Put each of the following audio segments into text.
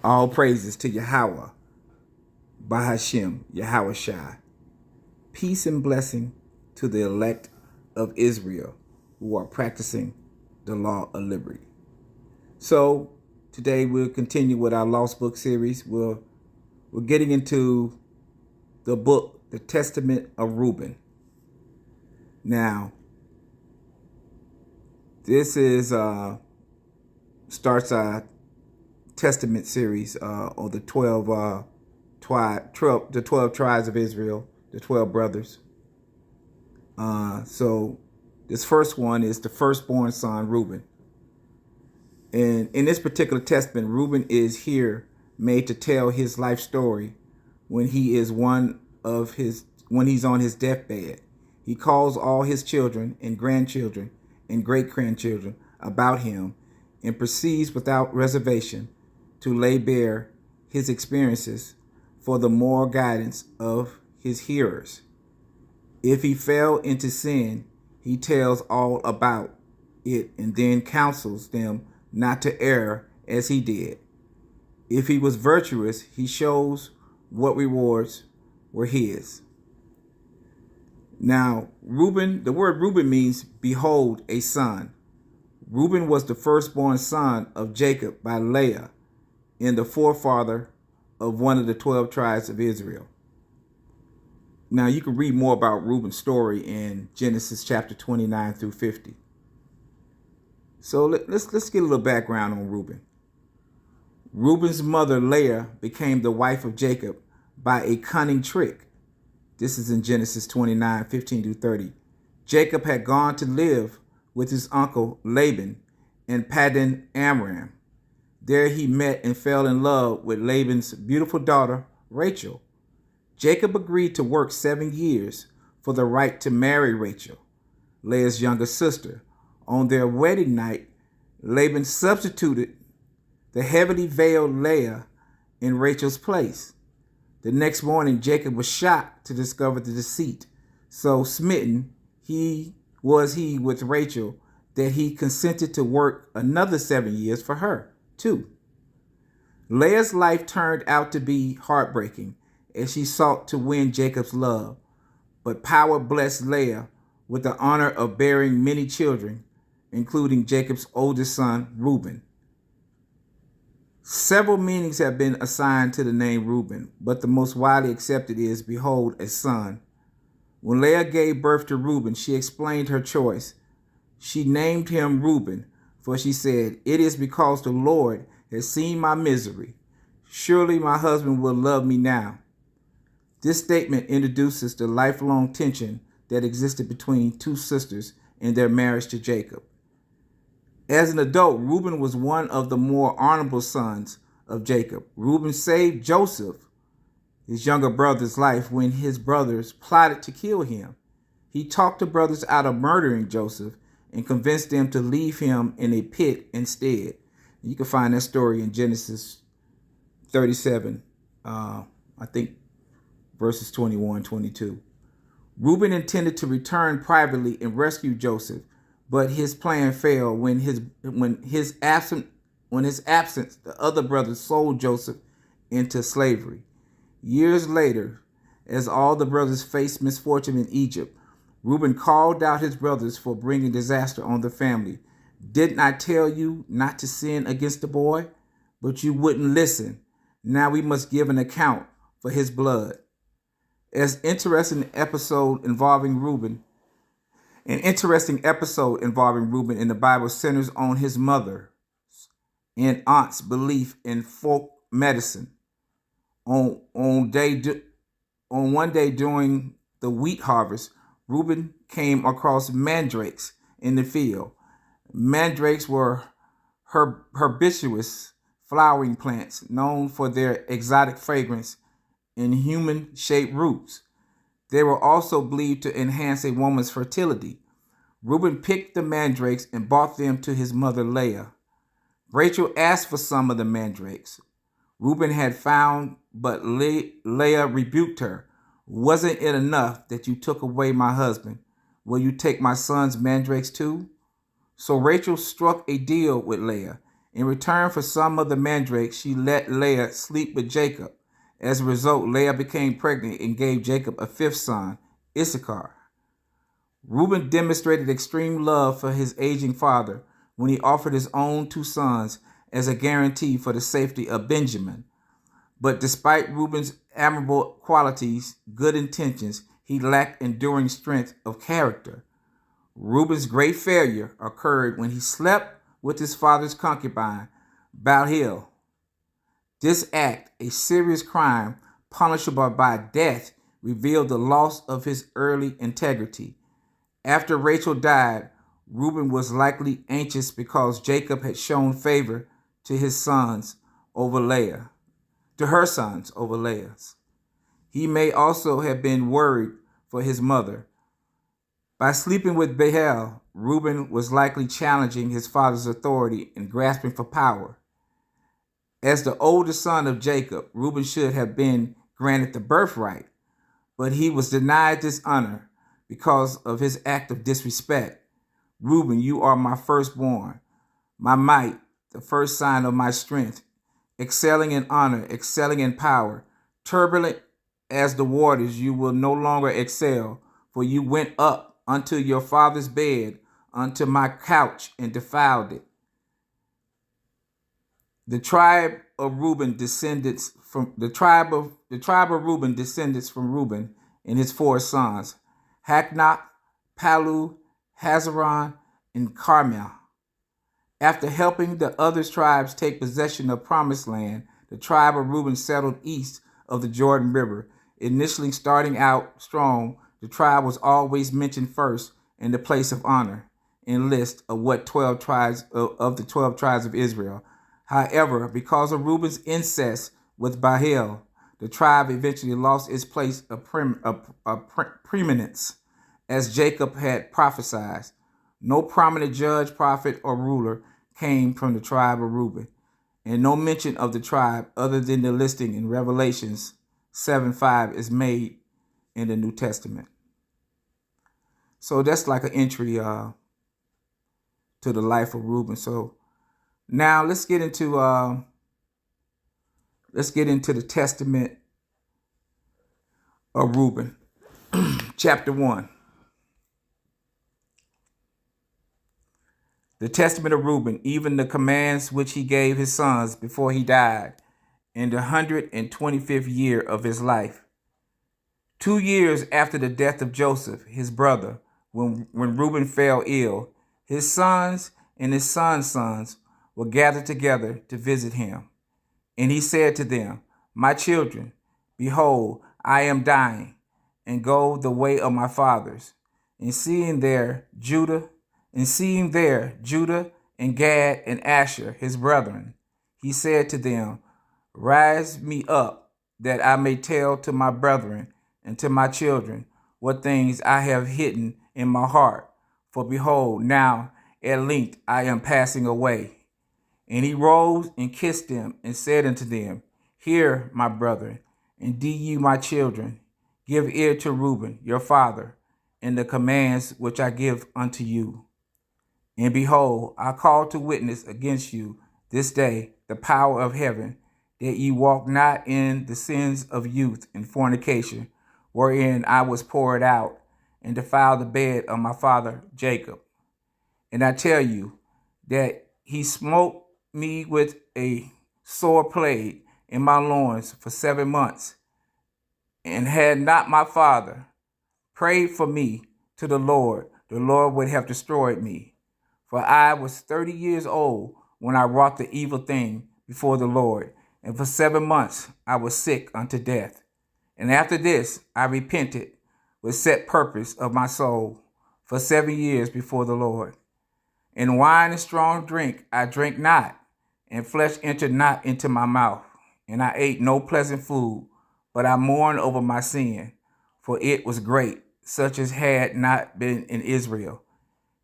All praises to Yahweh, Bahashem, Yahweh Shai. Peace and blessing to the elect of Israel who are practicing the law of liberty. So today we'll continue with our Lost Book series. We're getting into the book, the Testament of Reuben. Now, this is starts our Testament series on the 12 tribes of Israel, the 12 brothers. So this first one is the firstborn son, Reuben. And in this particular testament, Reuben is here made to tell his life story when he's on his deathbed. He calls all his children and grandchildren and great-grandchildren about him and proceeds without reservation to lay bare his experiences for the moral guidance of his hearers. If he fell into sin, he tells all about it and then counsels them not to err as he did. If he was virtuous, he shows what rewards were his. Now, Reuben, the word Reuben means behold a son. Reuben was the firstborn son of Jacob by Leah and the forefather of one of the 12 tribes of Israel. Now, you can read more about Reuben's story in Genesis chapter 29 through 50. So let's get a little background on Reuben. Reuben's mother, Leah, became the wife of Jacob by a cunning trick. This is in Genesis 29, 15 through 30. Jacob had gone to live with his uncle Laban in Paddan Aram. There he met and fell in love with Laban's beautiful daughter, Rachel. Jacob agreed to work 7 years for the right to marry Rachel, Leah's younger sister. On their wedding night, Laban substituted the heavily veiled Leah in Rachel's place. The next morning, Jacob was shocked to discover the deceit. So smitten was he with Rachel that he consented to work another 7 years for her, too. Leah's life turned out to be heartbreaking as she sought to win Jacob's love. But power blessed Leah with the honor of bearing many children, including Jacob's oldest son, Reuben. Several meanings have been assigned to the name Reuben, but the most widely accepted is, behold, a son. When Leah gave birth to Reuben, she explained her choice. She named him Reuben, for she said, "It is because the Lord has seen my misery. Surely my husband will love me now." This statement introduces the lifelong tension that existed between two sisters in their marriage to Jacob. As an adult, Reuben was one of the more honorable sons of Jacob. Reuben saved Joseph, his younger brother's life, when his brothers plotted to kill him. He talked the brothers out of murdering Joseph and convinced them to leave him in a pit instead. You can find that story in Genesis 37, I think verses 21, 22. Reuben intended to return privately and rescue Joseph, but his plan failed when his absence, the other brothers sold Joseph into slavery. Years later, as all the brothers faced misfortune in Egypt, Reuben called out his brothers for bringing disaster on the family. "Didn't I tell you not to sin against the boy? But you wouldn't listen. Now we must give an account for his blood." An interesting episode involving Reuben in the Bible centers on his mother and aunt's belief in folk medicine. On one day during the wheat harvest, Reuben came across mandrakes in the field. Mandrakes were herbaceous flowering plants known for their exotic fragrance and human-shaped roots. They were also believed to enhance a woman's fertility. Reuben picked the mandrakes and brought them to his mother Leah. Rachel asked for some of the mandrakes. Reuben had found, but Leah rebuked her. "Wasn't it enough that you took away my husband? Will you take my son's mandrakes too?" So Rachel struck a deal with Leah In return for some of the mandrakes, she let Leah sleep with Jacob. As a result, Leah became pregnant and gave Jacob a fifth son, Issachar. Reuben demonstrated extreme love for his aging father when he offered his own two sons as a guarantee for the safety of Benjamin. But despite Reuben's admirable qualities, good intentions, he lacked enduring strength of character. Reuben's great failure occurred when he slept with his father's concubine, Bilhah. This act, a serious crime punishable by death, revealed the loss of his early integrity. After Rachel died, Reuben was likely anxious because Jacob had shown favor to his sons over Leah, to her sons over Leah's. He may also have been worried for his mother. By sleeping with Bilhah, Reuben was likely challenging his father's authority and grasping for power. As the oldest son of Jacob, Reuben should have been granted the birthright, but he was denied this honor because of his act of disrespect. Reuben, you are my firstborn, my might, the first sign of my strength, excelling in honor, excelling in power. Turbulent as the waters, you will no longer excel, for you went up unto your father's bed, unto my couch, and defiled it. The tribe of Reuben descendants from Reuben and his four sons, Haknach, Palu, Hazaron, and Carmel. After helping the other tribes take possession of Promised Land, the tribe of Reuben settled east of the Jordan River. Initially starting out strong, the tribe was always mentioned first in the place of honor in list of what 12 tribes of the 12 tribes of Israel. However, because of Reuben's incest with Bilhah, the tribe eventually lost its place of preeminence, as Jacob had prophesied. No prominent judge, prophet, or ruler came from the tribe of Reuben, and no mention of the tribe other than the listing in Revelations 7:5 is made in the New Testament. So that's like an entry to the life of Reuben. So now let's get into the testament of Reuben. Chapter 1. The testament of Reuben, even the commands which he gave his sons before he died, in the 125th year of his life. 2 years after the death of Joseph, his brother, when Reuben fell ill, his sons and his sons' sons were gathered together to visit him. And he said to them, my children, behold, I am dying, and go the way of my fathers. And seeing there Judah and Gad and Asher, his brethren, he said to them, rise me up, that I may tell to my brethren and to my children what things I have hidden in my heart. For behold, now at length I am passing away. And he rose and kissed them and said unto them, hear, my brethren, and do ye, my children, give ear to Reuben, your father, and the commands which I give unto you. And behold, I call to witness against you this day the power of heaven, that ye walk not in the sins of youth and fornication, wherein I was poured out, and defiled the bed of my father Jacob. And I tell you that he smote me with a sore plague in my loins for 7 months. And had not my father prayed for me to the Lord would have destroyed me. For I was 30 years old when I wrought the evil thing before the Lord, and for 7 months I was sick unto death. And after this I repented with set purpose of my soul for 7 years before the Lord. And wine and strong drink I drank not, and flesh entered not into my mouth. And I ate no pleasant food, but I mourned over my sin, for it was great, such as had not been in Israel.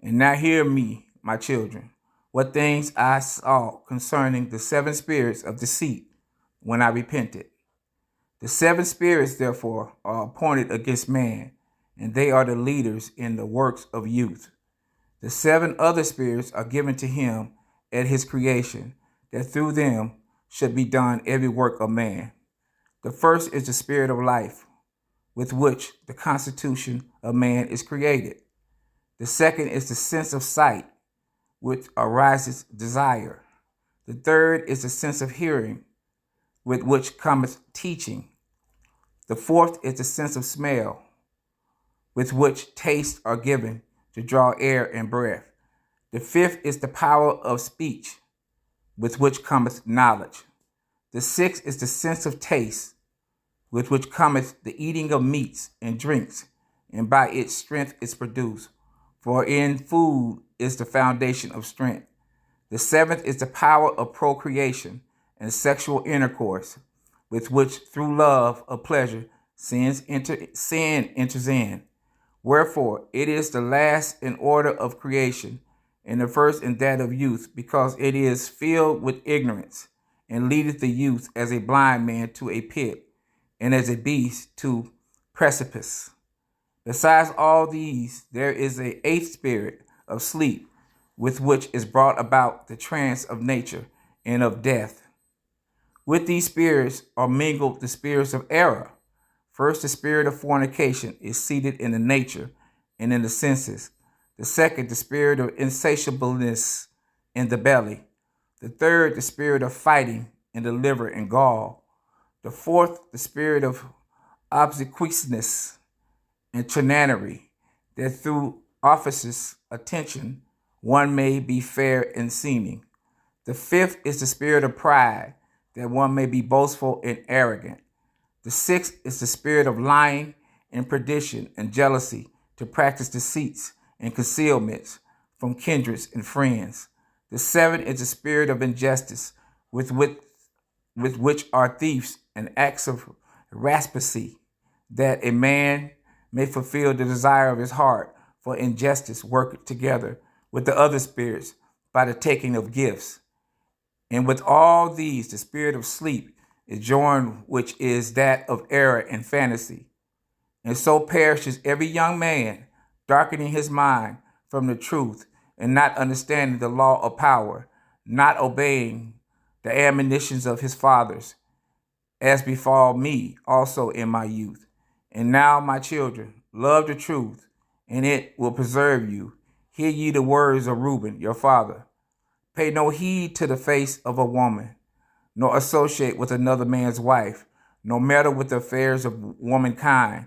And now hear me, my children, what things I saw concerning the 7 spirits of deceit when I repented. The 7 spirits, therefore, are appointed against man, and they are the leaders in the works of youth. The 7 other spirits are given to him at his creation, that through them should be done every work of man. The first is the spirit of life, with which the constitution of man is created. The second is the sense of sight, which arises desire. The third is the sense of hearing, with which cometh teaching. The fourth is the sense of smell, with which tastes are given to draw air and breath. The fifth is the power of speech, with which cometh knowledge. The sixth is the sense of taste, with which cometh the eating of meats and drinks, and by its strength is produced. For in food is the foundation of strength. The seventh is the power of procreation and sexual intercourse, with which through love of pleasure sin enters in. Wherefore it is the last in order of creation, and the first in that of youth, because it is filled with ignorance, and leadeth the youth as a blind man to a pit, and as a beast to precipice. Besides all these, there is an eighth spirit of sleep, with which is brought about the trance of nature and of death. With these spirits are mingled the spirits of error. First, the spirit of fornication is seated in the nature and in the senses. The second, the spirit of insatiableness in the belly. The third, the spirit of fighting in the liver and gall. The fourth, the spirit of obsequiousness and tyranny, that through offices attention one may be fair in seeming. The fifth is the spirit of pride, that one may be boastful and arrogant. The sixth is the spirit of lying and perdition and jealousy, to practice deceits and concealments from kindreds and friends. The seventh is the spirit of injustice, with which are thieves and acts of rapacity, that a man may fulfill the desire of his heart, for injustice work together with the other spirits by the taking of gifts. And with all these, the spirit of sleep is joined, which is that of error and fantasy. And so perishes every young man, darkening his mind from the truth, and not understanding the law of power, not obeying the admonitions of his fathers, as befall me also in my youth. And now, my children, love the truth, and it will preserve you. Hear ye the words of Reuben, your father. Pay no heed to the face of a woman, nor associate with another man's wife, nor meddle with the affairs of womankind.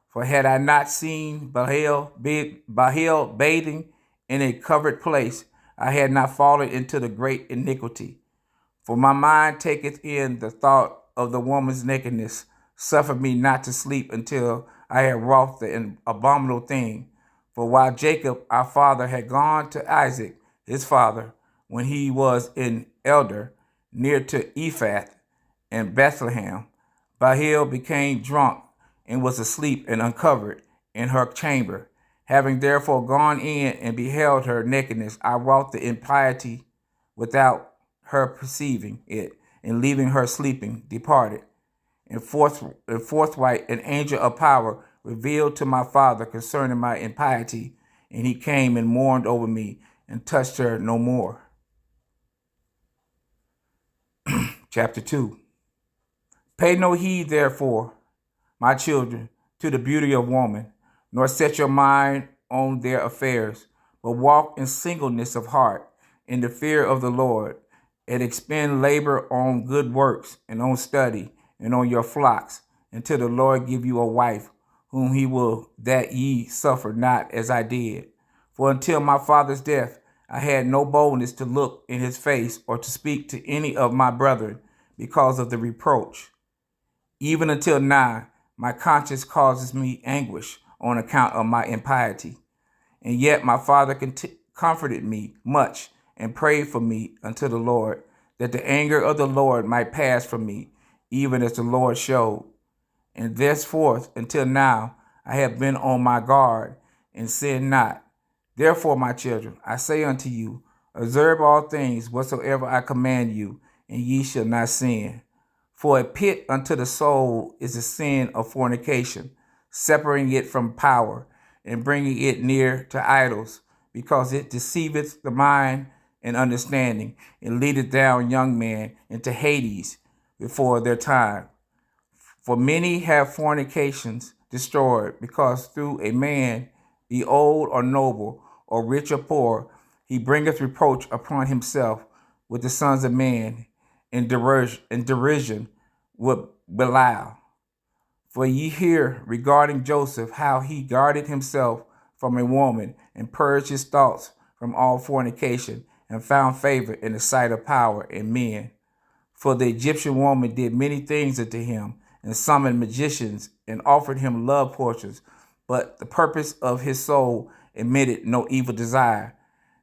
For had I not seen Bahil bathing in a covered place, I had not fallen into the great iniquity. For my mind taketh in the thought of the woman's nakedness. Suffer me not to sleep until I had wrought the abominable thing. For while Jacob our father had gone to Isaac his father, when he was in elder, near to Ephath and Bethlehem, Bahil became drunk and was asleep and uncovered in her chamber. Having therefore gone in and beheld her nakedness, I wrought the impiety without her perceiving it, and leaving her sleeping, departed. And forthright an angel of power revealed to my father concerning my impiety, and he came and mourned over me and touched her no more. Chapter 2. Pay no heed, therefore, my children, to the beauty of woman, nor set your mind on their affairs, but walk in singleness of heart, in the fear of the Lord, and expend labor on good works, and on study, and on your flocks, until the Lord give you a wife, whom he will that ye suffer not as I did. For until my father's death, I had no boldness to look in his face or to speak to any of my brethren because of the reproach. Even until now, my conscience causes me anguish on account of my impiety. And yet my father comforted me much and prayed for me unto the Lord, that the anger of the Lord might pass from me, even as the Lord showed. And thenceforth until now, I have been on my guard and sinned not. Therefore, my children, I say unto you, observe all things whatsoever I command you, and ye shall not sin. For a pit unto the soul is the sin of fornication, separating it from power, and bringing it near to idols, because it deceiveth the mind, and understanding, and leadeth down young men into Hades before their time. For many have fornications destroyed, because through a man, be old or noble, or rich or poor, he bringeth reproach upon himself with the sons of men, in derision with Belial. For ye hear regarding Joseph, how he guarded himself from a woman, and purged his thoughts from all fornication, and found favor in the sight of power and men. For the Egyptian woman did many things unto him, and summoned magicians, and offered him love portions. But the purpose of his soul admitted no evil desire.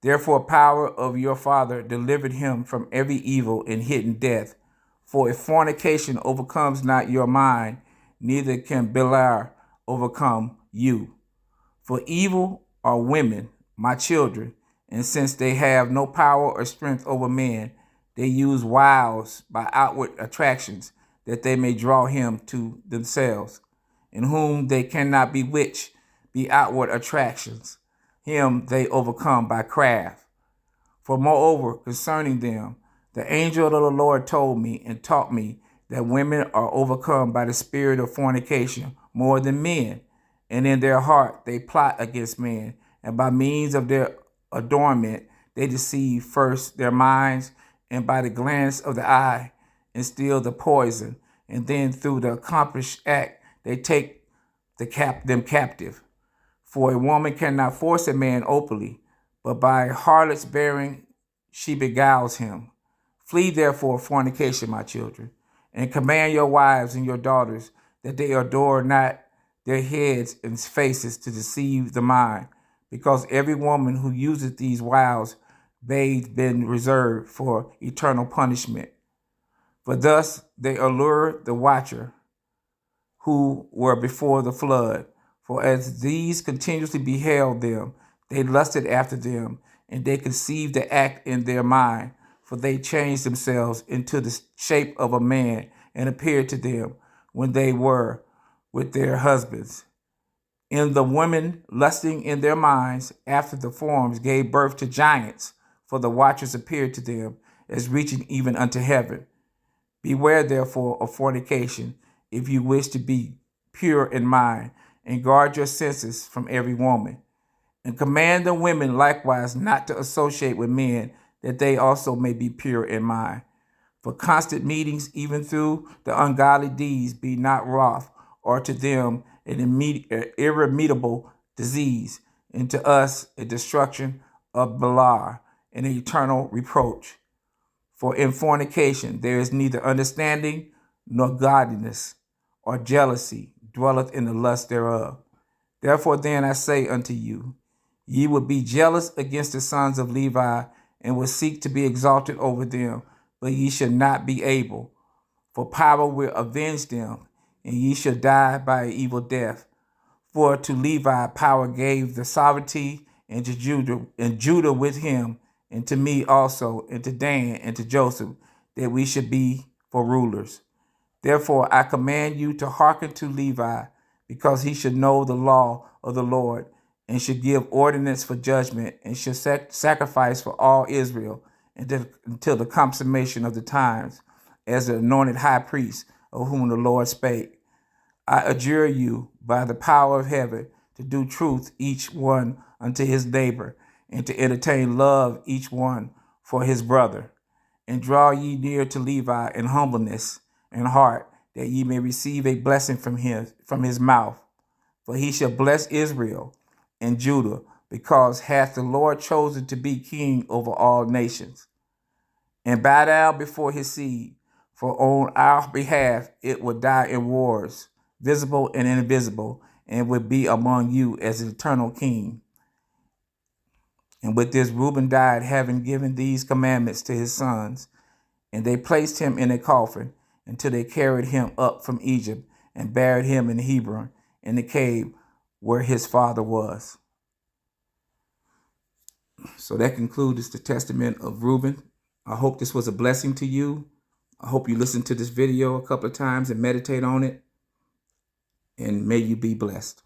Therefore power of your father delivered him from every evil and hidden death. For if fornication overcomes not your mind, neither can Belial overcome you. For evil are women, my children, and since they have no power or strength over men, they use wiles by outward attractions, that they may draw him to themselves, in whom they cannot bewitch, be outward attractions. Him they overcome by craft. For moreover, concerning them, the angel of the Lord told me and taught me that women are overcome by the spirit of fornication more than men, and in their heart they plot against men, and by means of their adornment they deceive first their minds, and by the glance of the eye instill the poison, and then through the accomplished act they take them captive. For a woman cannot force a man openly, but by harlot's bearing she beguiles him. Flee therefore fornication, my children, and command your wives and your daughters that they adore not their heads and faces to deceive the mind, because every woman who useth these wiles hath been reserved for eternal punishment. For thus they allure the watcher who were before the flood. For as these continuously beheld them, they lusted after them, and they conceived the act in their mind. For they changed themselves into the shape of a man, and appeared to them when they were with their husbands. And the women, lusting in their minds after the forms, gave birth to giants, for the watchers appeared to them as reaching even unto heaven. Beware therefore of fornication, if you wish to be pure in mind, and guard your senses from every woman. And command the women likewise not to associate with men, that they also may be pure in mind. For constant meetings, even through the ungodly deeds, be not wrath, or to them an irremediable disease, and to us a destruction of Belial, and an eternal reproach. For in fornication there is neither understanding nor godliness, or jealousy dwelleth in the lust thereof. Therefore then I say unto you, ye would be jealous against the sons of Levi, and would seek to be exalted over them, but ye shall not be able. For power will avenge them, and ye shall die by an evil death. For to Levi power gave the sovereignty, and to Judah with him, and to me also, and to Dan, and to Joseph, that we should be for rulers. Therefore I command you to hearken to Levi, because he should know the law of the Lord, and should give ordinance for judgment, and should sacrifice for all Israel until the consummation of the times, as the anointed high priest of whom the Lord spake. I adjure you by the power of heaven to do truth each one unto his neighbor, and to entertain love each one for his brother. And draw ye near to Levi in humbleness and heart, that ye may receive a blessing from his mouth. For he shall bless Israel and Judah, because hath the Lord chosen to be king over all nations. And bow down before his seed, for on our behalf it will die in wars, visible and invisible, and will be among you as an eternal king. And with this Reuben died, having given these commandments to his sons. And they placed him in a coffin until they carried him up from Egypt, and buried him in Hebron, in the cave where his father was. So that concludes the testament of Reuben. I hope this was a blessing to you. I hope you listen to this video a couple of times and meditate on it. And may you be blessed.